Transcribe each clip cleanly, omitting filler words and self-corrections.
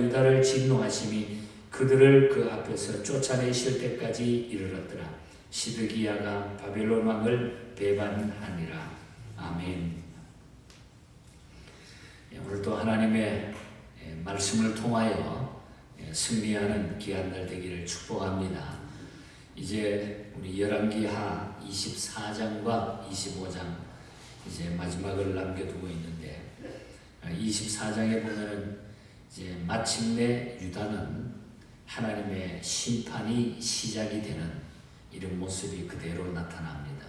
유다를 진노하심이 그들을 그 앞에서 쫓아내실 때까지 이르렀더라. 시드기야가 바벨론 왕을 배반하니라. 아멘. 오늘도 하나님의 말씀을 통하여 승리하는 귀한 날 되기를 축복합니다. 이제 우리 열왕기하 24장과 25장 이제 마지막을 남겨두고 있는데 24장에 보면은 이제 마침내 유다는 하나님의 심판이 시작이 되는 이런 모습이 그대로 나타납니다.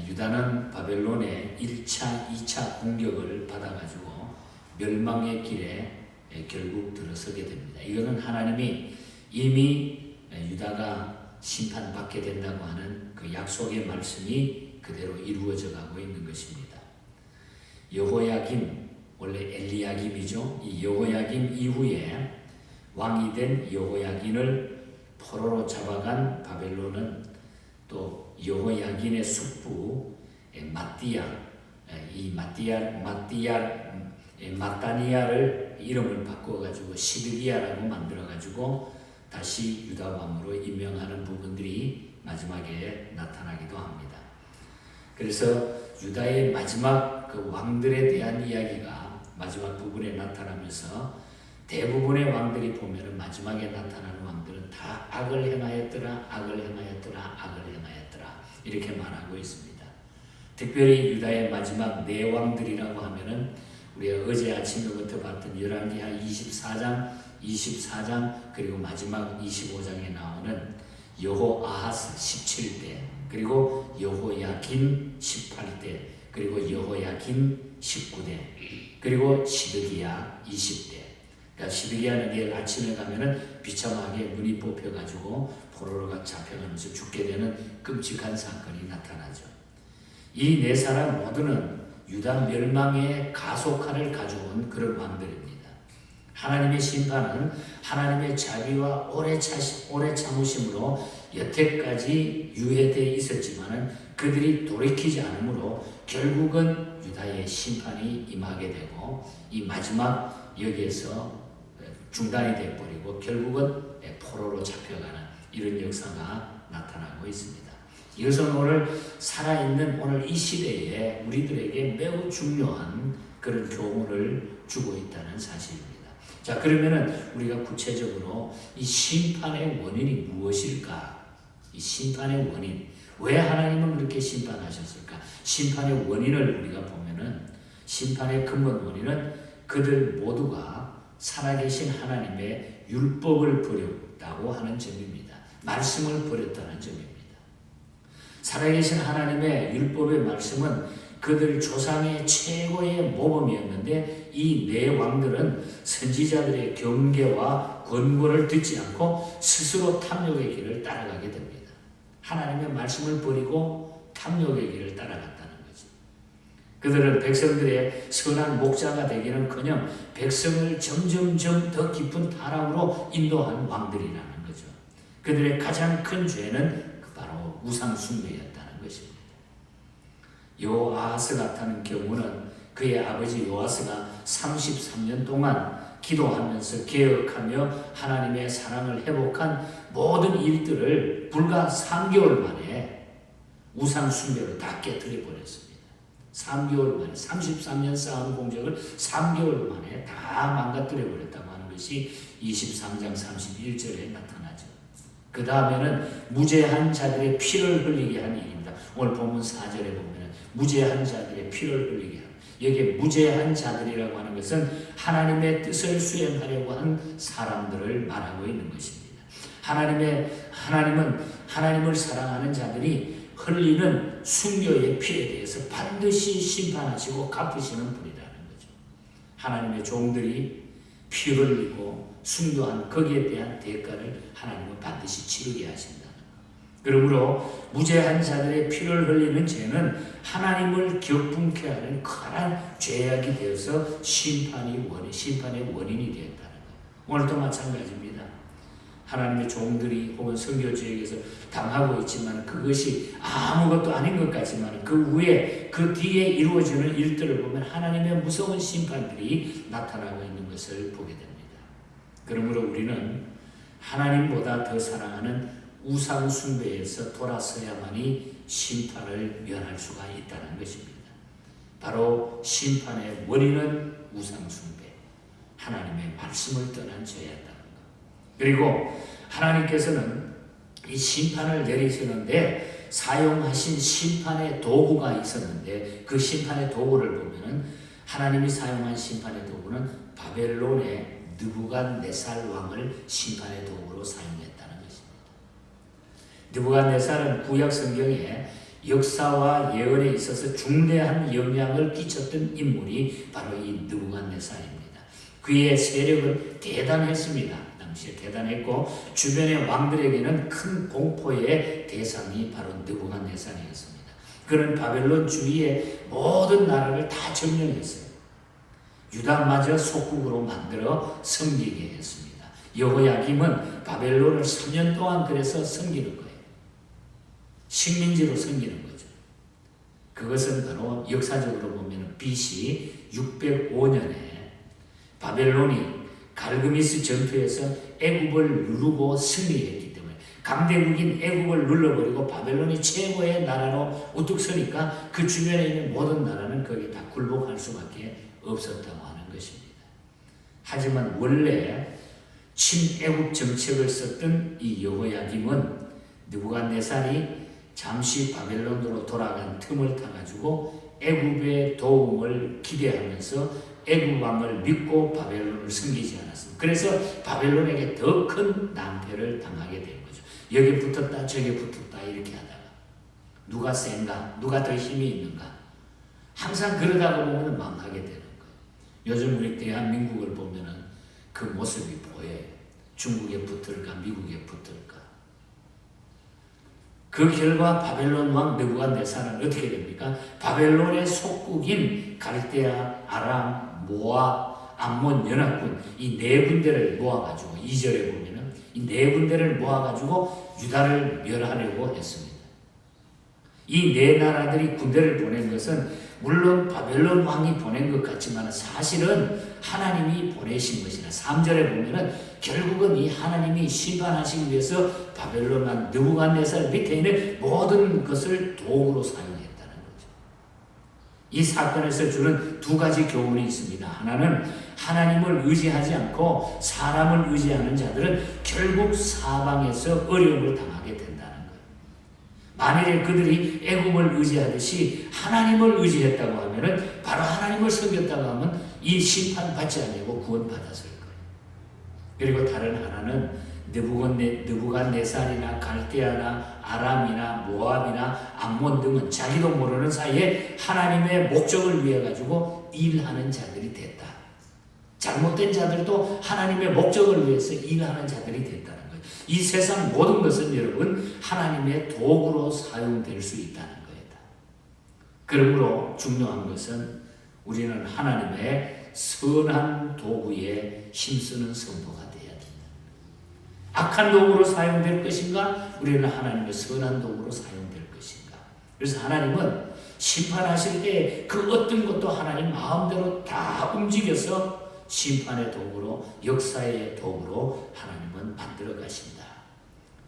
유다는 바벨론의 1차, 2차 공격을 받아가지고 멸망의 길에 결국 들어서게 됩니다. 이거는 하나님이 이미 유다가 심판받게 된다고 하는 그 약속의 말씀이 그대로 이루어져 가고 있는 것입니다. 여호야김, 원래 엘리야김이죠. 이 여호야김 이후에 왕이 된 여호야긴을 포로로 잡아간 바벨론은 또 여호야긴의 숙부 마띠야, 이 마따니야를 이름을 바꿔가지고 시드기야라고 만들어가지고 다시 유다 왕으로 임명하는 부분들이 마지막에 나타나기도 합니다. 그래서 유다의 마지막 그 왕들에 대한 이야기가 마지막 부분에 나타나면서 대부분의 왕들이 보면은 마지막에 나타나는 왕들은 다 악을 행하였더라, 악을 행하였더라, 악을 행하였더라 이렇게 말하고 있습니다. 특별히 유다의 마지막 네 왕들이라고 하면은 우리가 어제 아침부터 봤던 열왕기하 24장 그리고 마지막 25장에 나오는 여호아하스 17대 그리고 여호야긴 18대 그리고 여호야긴 19대 그리고 시드기야 20대. 그러니까 시드기야는 내일 아침에 가면은 비참하게 눈이 뽑혀가지고 포로로가 잡혀가면서 죽게 되는 끔찍한 사건이 나타나죠. 이 네 사람 모두는 유다 멸망의 가속화를 가져온 그런 왕들입니다. 하나님의 심판은 하나님의 자비와 오래 참으심으로 여태까지 유예되어 있었지만은 그들이 돌이키지 않으므로 결국은 유다의 심판이 임하게 되고 이 마지막 여기에서 중단이 되어버리고 결국은 포로로 잡혀가는 이런 역사가 나타나고 있습니다. 이것은 오늘 살아있는 오늘 이 시대에 우리들에게 매우 중요한 그런 교훈을 주고 있다는 사실입니다. 자, 그러면은 우리가 구체적으로 이 심판의 원인이 무엇일까? 이 심판의 원인. 왜 하나님은 그렇게 심판하셨을까? 심판의 원인을 우리가 보면은 심판의 근본 원인은 그들 모두가 살아계신 하나님의 율법을 버렸다고 하는 점입니다. 말씀을 버렸다는 점입니다. 살아계신 하나님의 율법의 말씀은 그들 조상의 최고의 모범이었는데 이 네 왕들은 선지자들의 경계와 권고를 듣지 않고 스스로 탐욕의 길을 따라가게 됩니다. 하나님의 말씀을 버리고 탐욕의 길을 따라갔다는 거죠. 그들은 백성들의 선한 목자가 되기는커녕 백성을 점점점 더 깊은 타락으로 인도한 왕들이라는 거죠. 그들의 가장 큰 죄는 바로 우상 숭배였다는 것입니다. 요아스 같은 경우는 그의 아버지 요아스가 33년 동안 기도하면서 개혁하며 하나님의 사랑을 회복한 모든 일들을 불과 3개월 만에 우상 숭배로 다 깨뜨려 버렸습니다. 3개월 만에 33년 쌓은 공적을 3개월 만에 다 망가뜨려 버렸다고 하는 것이 23장 31절에 나타나죠. 그 다음에는 무죄한 자들의 피를 흘리게 한 일입니다. 오늘 본문 4절에 보면 무죄한 자들의 피를 흘리게 한 여기에 무죄한 자들이라고 하는 것은 하나님의 뜻을 수행하려고 한 사람들을 말하고 있는 것입니다. 하나님은 하나님을 사랑하는 자들이 흘리는 순교의 피에 대해서 반드시 심판하시고 갚으시는 분이라는 거죠. 하나님의 종들이 피 흘리고 순교한 거기에 대한 대가를 하나님은 반드시 치르게 하신다는 것. 그러므로 무죄한 자들의 피를 흘리는 죄는 하나님을 격분케 하는 커다란 죄악이 되어서 심판의 원인이 되었다는 것. 오늘도 마찬가지입니다. 하나님의 종들이 혹은 선교지에게서 당하고 있지만 그것이 아무것도 아닌 것 같지만 그 위에 그 뒤에 이루어지는 일들을 보면 하나님의 무서운 심판들이 나타나고 있는 것을 보게 됩니다. 그러므로 우리는 하나님보다 더 사랑하는 우상 숭배에서 돌아서야만이 심판을 면할 수가 있다는 것입니다. 바로 심판의 원인은 우상 숭배, 하나님의 말씀을 떠난 죄였다는 것. 그리고 하나님께서는 이 심판을 내리시는데 사용하신 심판의 도구가 있었는데, 그 심판의 도구를 보면은 하나님이 사용한 심판의 도구는 바벨론의 느부갓네살 왕을 심판의 도구로 사용했다는 것입니다. 느부갓네살은 구약 성경에 역사와 예언에 있어서 중대한 영향을 끼쳤던 인물이 바로 이 느부갓네살입니다. 그의 세력은 대단했습니다. 당시에 대단했고 주변의 왕들에게는 큰 공포의 대상이 바로 느부갓네살이었습니다. 그는 바벨론 주위의 모든 나라를 다 점령했어요. 유다마저 속국으로 만들어 섬기게 했습니다. 여호야김은 바벨론을 3년 동안 그래서 섬기는 거예요. 식민지로 섬기는 거죠. 그것은 바로 역사적으로 보면 BC 605년에 바벨론이 갈그미스 전투에서 애굽을 누르고 승리했기 때문에, 강대국인 애굽을 눌러버리고 바벨론이 최고의 나라로 우뚝 서니까 그 주변에 있는 모든 나라는 거기에 다 굴복할 수밖에 없었다고 하는 것입니다. 하지만 원래 친애굽 정책을 썼던 이 여호야김은 느부갓네살이 잠시 바벨론으로 돌아간 틈을 타가지고 애굽의 도움을 기대하면서 애굽 왕을 믿고 바벨론을 섬기지 않았습니다. 그래서 바벨론에게 더 큰 낭패를 당하게 된 거죠. 여기 붙었다 저기 붙었다 이렇게 하다가 누가 센가, 누가 더 힘이 있는가, 항상 그러다가 보면 망하게 되는 거예요. 요즘 우리 대한민국을 보면은 그 모습이 보여요. 중국에 붙을까 미국에 붙을까. 그 결과 바벨론 왕 느부갓네살은 어떻게 됩니까? 바벨론의 속국인 갈대아, 아람, 모압, 암몬 연합군 이 네 군대를 모아가지고 2절에 보면은 이 네 군대를 모아가지고 유다를 멸하려고 했습니다. 이 네 나라들이 군대를 보낸 것은 물론 바벨론 왕이 보낸 것 같지만 사실은 하나님이 보내신 것이라 3절에 보면은 결국은 이 하나님이 심판하시기 위해서 바벨론 왕 느부갓네살 밑에 있는 모든 것을 도구로 사용했다는 거죠. 이 사건에서 주는 두 가지 교훈이 있습니다. 하나는 하나님을 의지하지 않고 사람을 의지하는 자들은 결국 사방에서 어려움을 당하게 된다는 거예요. 만일에 그들이 애굽을 의지하듯이 하나님을 의지했다고 하면은, 바로 하나님을 섬겼다고 하면 이 심판 받지 아니고 구원 받았을 거예요. 그리고 다른 하나는 느부갓네살이나 갈대아나 아람이나 모압이나 암몬 등은 자기도 모르는 사이에 하나님의 목적을 위해 가지고 일하는 자들이 됐다. 잘못된 자들도 하나님의 목적을 위해서 일하는 자들이 됐다는 거예요. 이 세상 모든 것은 여러분 하나님의 도구로 사용될 수 있다는 거예요. 그러므로 중요한 것은 우리는 하나님의 선한 도구에 힘쓰는 성도가 되어야 된다. 악한 도구로 사용될 것인가? 우리는 하나님의 선한 도구로 사용될 것인가? 그래서 하나님은 심판하실 때 그 어떤 것도 하나님 마음대로 다 움직여서 심판의 도구로, 역사의 도구로 하나님은 만들어 가신다.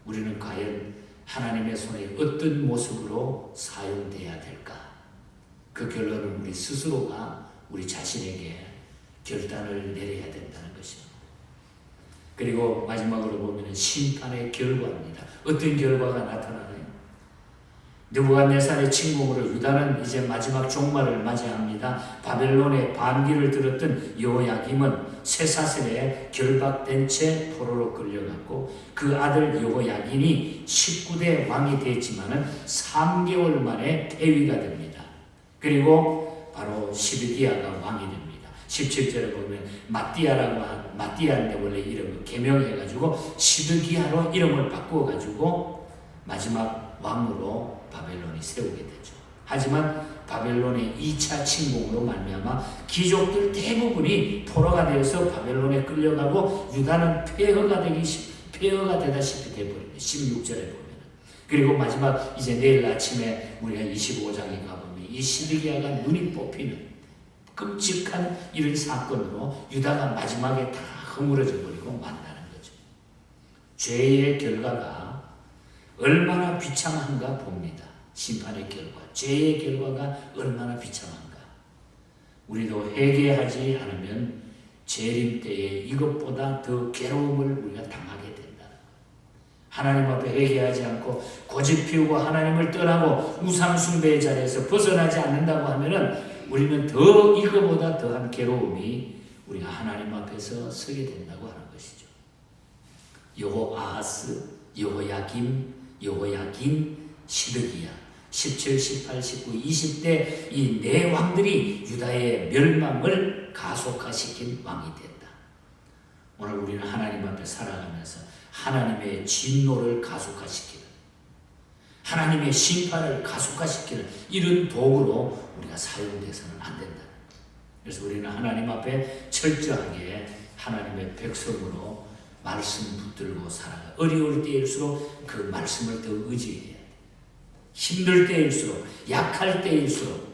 우리는 과연 하나님의 손에 어떤 모습으로 사용돼야 될까? 그 결론은 우리 스스로가 우리 자신에게 결단을 내려야 된다는 것입니다. 그리고 마지막으로 보면 심판의 결과입니다. 어떤 결과가 나타나나요? 느부갓네살의 침공으로 유다는 이제 마지막 종말을 맞이합니다. 바벨론의 반기를 들었던 여호야김은 쇠사슬에 결박된 채 포로로 끌려갔고, 그 아들 여호야긴이 19대 왕이 됐지만은 3개월 만에 폐위가 됩니다. 그리고 바로 시드기야가 왕이 됩니다. 17절에 보면 마띠아인데 원래 이름을 개명해가지고 시드기야로 이름을 바꾸어가지고 마지막 왕으로 바벨론이 세우게 되죠. 하지만 바벨론의 2차 침공으로 말미암아 귀족들 대부분이 포로가 되어서 바벨론에 끌려가고 유다는 폐허가 되다시피 되어버립니다. 16절에 보면. 그리고 마지막 이제 내일 아침에 우리가 25장에 가보면 이 시드기야가 눈이 뽑히는 끔찍한 이런 사건으로 유다가 마지막에 다 허물어져 버리고 만나는 거죠. 죄의 결과가 얼마나 비참한가 봅니다. 심판의 결과, 죄의 결과가 얼마나 비참한가. 우리도 회개하지 않으면 재림 때에 이것보다 더 괴로움을 우리가 당하게 된다. 하나님 앞에 회개하지 않고 고집 피우고 하나님을 떠나고 우상 숭배의 자리에서 벗어나지 않는다고 하면은 우리는 더 이거보다 더한 괴로움이 우리가 하나님 앞에서 서게 된다고 하는 것이죠. 여호아하스, 여호야김, 여호야긴, 시드기야 17, 18, 19, 20대 이 네 왕들이 유다의 멸망을 가속화시킨 왕이 된다. 오늘 우리는 하나님 앞에 살아가면서 하나님의 진노를 가속화시키는, 하나님의 심판을 가속화시키는 이런 도구로 우리가 사용돼서는 안 된다. 그래서 우리는 하나님 앞에 철저하게 하나님의 백성으로 말씀 붙들고 살아가. 어려울 때일수록 그 말씀을 더 의지해야 돼. 힘들 때일수록, 약할 때일수록,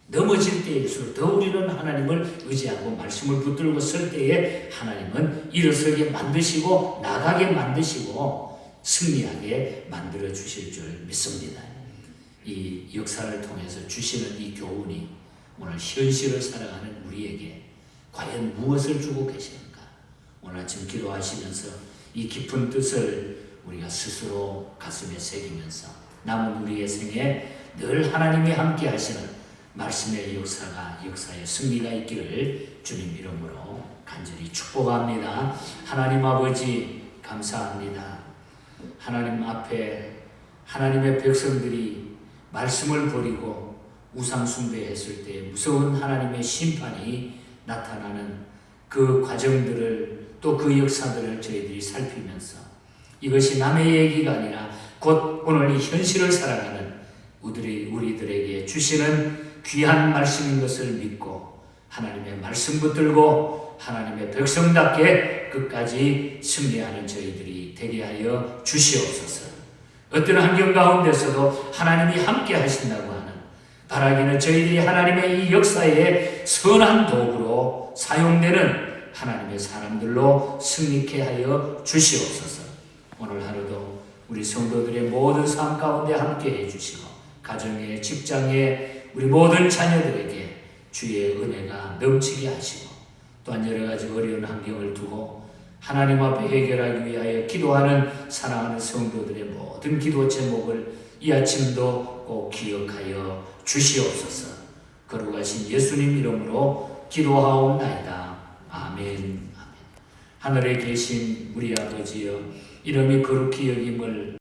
넘어질 때일수록 더 우리는 하나님을 의지하고 말씀을 붙들고 설 때에 하나님은 일어서게 만드시고 나가게 만드시고 승리하게 만들어 주실 줄 믿습니다. 이 역사를 통해서 주시는 이 교훈이 오늘 현실을 살아가는 우리에게 과연 무엇을 주고 계시는가? 오늘 아침 기도하시면서 이 깊은 뜻을 우리가 스스로 가슴에 새기면서 남은 우리의 생에 늘 하나님이 함께 하시는 말씀의 역사의 승리가 있기를 주님 이름으로 간절히 축복합니다. 하나님 아버지 감사합니다. 하나님 앞에 하나님의 백성들이 말씀을 버리고 우상 숭배했을 때 무서운 하나님의 심판이 나타나는 그 과정들을 또 그 역사들을 저희들이 살피면서 이것이 남의 얘기가 아니라 곧 오늘 이 현실을 살아가는 우리들에게 주시는 귀한 말씀인 것을 믿고 하나님의 말씀 붙들고 하나님의 백성답게 끝까지 승리하는 저희들이 되게 하여 주시옵소서. 어떤 환경 가운데서도 하나님이 함께 하신다고 하는 바라기는 저희들이 하나님의 이 역사에 선한 도구로 사용되는 하나님의 사람들로 승리케 하여 주시옵소서. 오늘 하루도 우리 성도들의 모든 삶 가운데 함께 해주시고 가정에 직장에 우리 모든 자녀들에게 주의 은혜가 넘치게 하시고 또한 여러 가지 어려운 환경을 두고 하나님 앞에 해결하기 위하여 기도하는 사랑하는 성도들의 모든 기도 제목을 이 아침도 꼭 기억하여 주시옵소서. 거룩하신 예수님 이름으로 기도하옵나이다. 아멘. 하늘에 계신 우리 아버지여, 이름이 거룩히 여김을